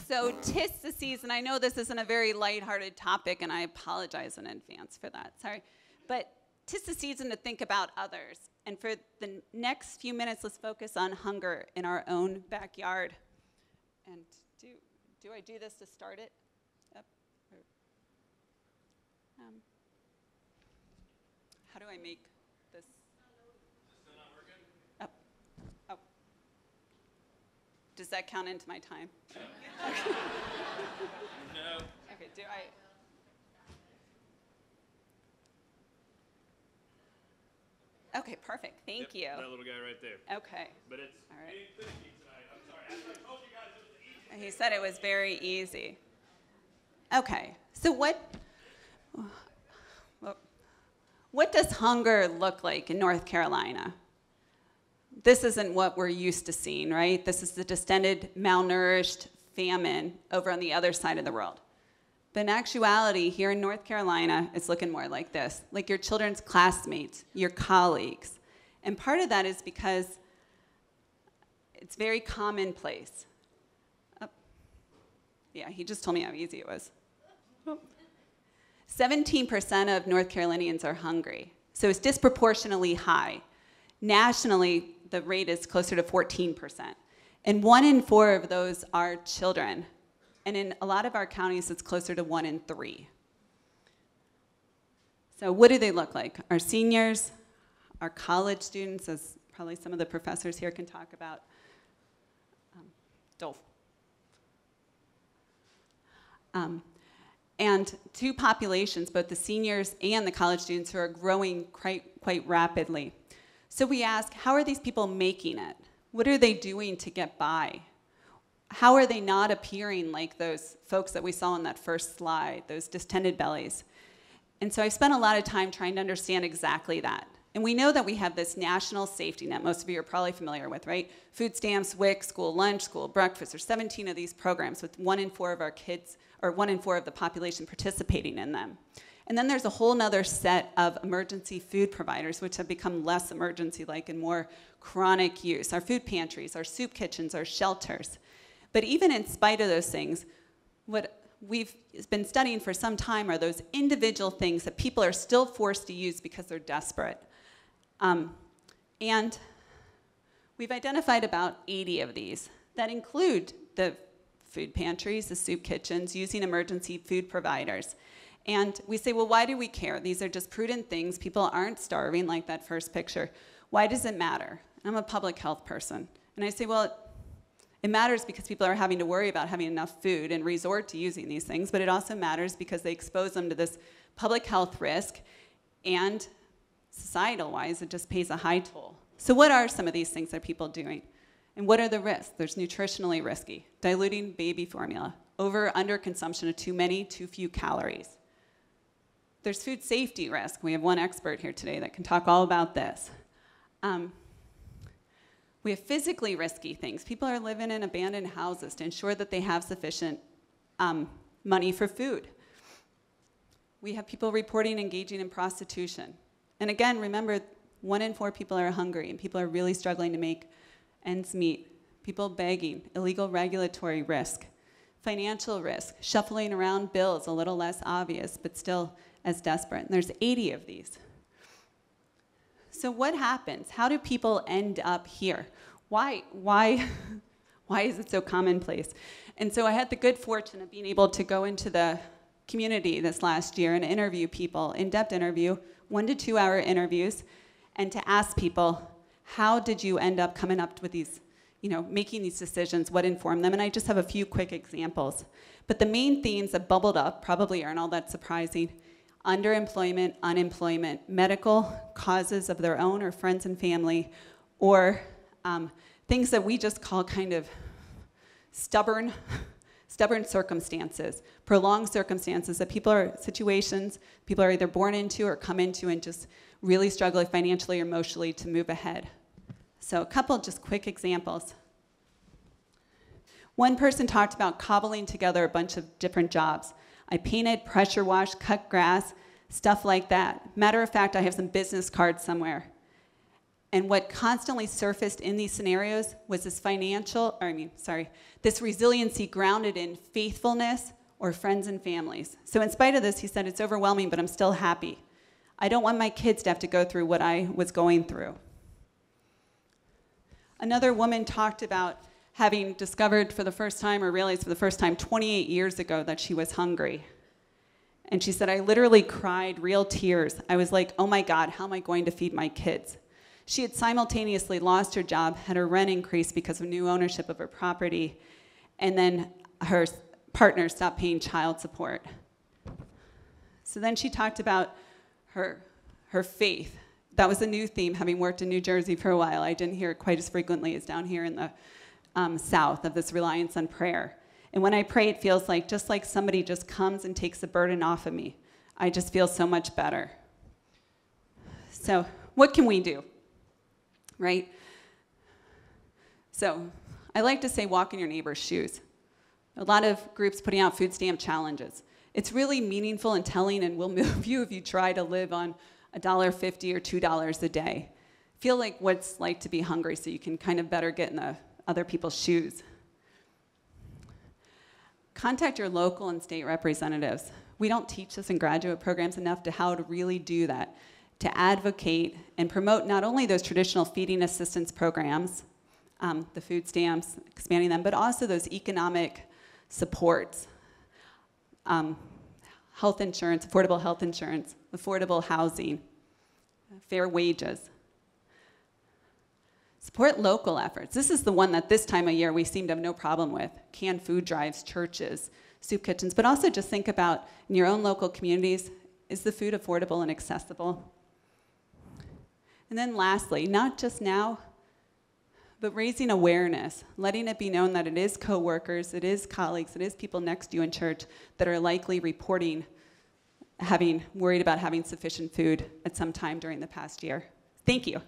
So 'tis the season. I know this isn't a very lighthearted topic, and I apologize in advance for that. Sorry. But 'tis the season to think about others. And for the next few minutes, let's focus on hunger in our own backyard. And do I do this to start it? Yep. How do I make this? Is this not working? Up. Oh. Does that count into my time? No. Okay, do I? Okay, perfect. Thank you. That little guy right there. Okay. But it's All right. getting finicky tonight. I'm sorry. After I told you guys it was easy. He said it was very easy. Okay, so what does hunger look like in North Carolina? This isn't what we're used to seeing, right? This is the distended, malnourished famine over on the other side of the world. But in actuality, here in North Carolina, it's looking more like this, like your children's classmates, your colleagues. And part of that is because it's very commonplace. Yeah, he just told me how easy it was. 17% of North Carolinians are hungry, so it's disproportionately high. Nationally, the rate is closer to 14%. And 1 in 4 of those are children. And in a lot of our counties, it's closer to 1 in 3. So what do they look like? Our seniors, our college students, as probably some of the professors here can talk about. Dolph. And two populations, both the seniors and the college students, who are growing quite rapidly. So we ask, how are these people making it? What are they doing to get by? How are they not appearing like those folks that we saw on that first slide, those distended bellies? And so I spent a lot of time trying to understand exactly that. And we know that we have this national safety net, most of you are probably familiar with, right? Food stamps, WIC, school lunch, school breakfast. There's 17 of these programs with 1 in 4 of our kids, or 1 in 4 of the population participating in them. And then there's a whole nother set of emergency food providers, which have become less emergency-like and more chronic use. Our food pantries, our soup kitchens, our shelters. But even in spite of those things, what we've been studying for some time are those individual things that people are still forced to use because they're desperate. And we've identified about 80 of these that include the food pantries, the soup kitchens, using emergency food providers. And we say, well, why do we care? These are just prudent things. People aren't starving like that first picture. Why does it matter? I'm a public health person. And I say, well, it matters because people are having to worry about having enough food and resort to using these things, but it also matters because they expose them to this public health risk, and societal-wise, it just pays a high toll. So what are some of these things that people are doing? And what are the risks? There's nutritionally risky, diluting baby formula, under consumption of too many, too few calories. There's food safety risk. We have one expert here today that can talk all about this. We have physically risky things. People are living in abandoned houses to ensure that they have sufficient money for food. We have people reporting engaging in prostitution. And again, remember, 1 in 4 people are hungry, and people are really struggling to make ends meet. People begging, illegal regulatory risk, financial risk, shuffling around bills, a little less obvious, but still as desperate. And there's 80 of these. So what happens? How do people end up here? Why is it so commonplace? And so I had the good fortune of being able to go into the community this last year and interview people, in-depth interview, 1 to 2 hour interviews, and to ask people, how did you end up coming up with these, making these decisions, what informed them? And I just have a few quick examples. But the main themes that bubbled up probably aren't all that surprising: underemployment, unemployment, medical causes of their own or friends and family, or things that we just call kind of stubborn circumstances, prolonged circumstances that situations people are either born into or come into and just really struggle financially or emotionally to move ahead. So a couple just quick examples. One person talked about cobbling together a bunch of different jobs. I painted, pressure washed, cut grass, stuff like that. Matter of fact, I have some business cards somewhere. And what constantly surfaced in these scenarios was this this resiliency grounded in faithfulness or friends and families. So in spite of this, he said, it's overwhelming, but I'm still happy. I don't want my kids to have to go through what I was going through. Another woman talked about having discovered for the first time, or realized for the first time 28 years ago, that she was hungry. And she said, I literally cried real tears. I was like, oh my God, how am I going to feed my kids? She had simultaneously lost her job, had her rent increased because of new ownership of her property, and then her partner stopped paying child support. So then she talked about her faith. That was a new theme, having worked in New Jersey for a while. I didn't hear it quite as frequently as down here in the South, of this reliance on prayer. And when I pray, it feels like just like somebody just comes and takes the burden off of me. I just feel so much better. So what can we do, right? So I like to say walk in your neighbor's shoes. A lot of groups putting out food stamp challenges. It's really meaningful and telling, and will move you if you try to live on $1.50 or $2 a day. Feel like what it's like to be hungry so you can kind of better get in the other people's shoes. Contact your local and state representatives. We don't teach this in graduate programs enough to how to really do that, to advocate and promote not only those traditional feeding assistance programs, the food stamps, expanding them, but also those economic supports, health insurance, affordable housing, fair wages. Support local efforts. This is the one that this time of year we seem to have no problem with. Canned food drives, churches, soup kitchens, but also just think about in your own local communities, is the food affordable and accessible? And then lastly, not just now, but raising awareness, letting it be known that it is coworkers, it is colleagues, it is people next to you in church that are likely reporting worried about having sufficient food at some time during the past year. Thank you.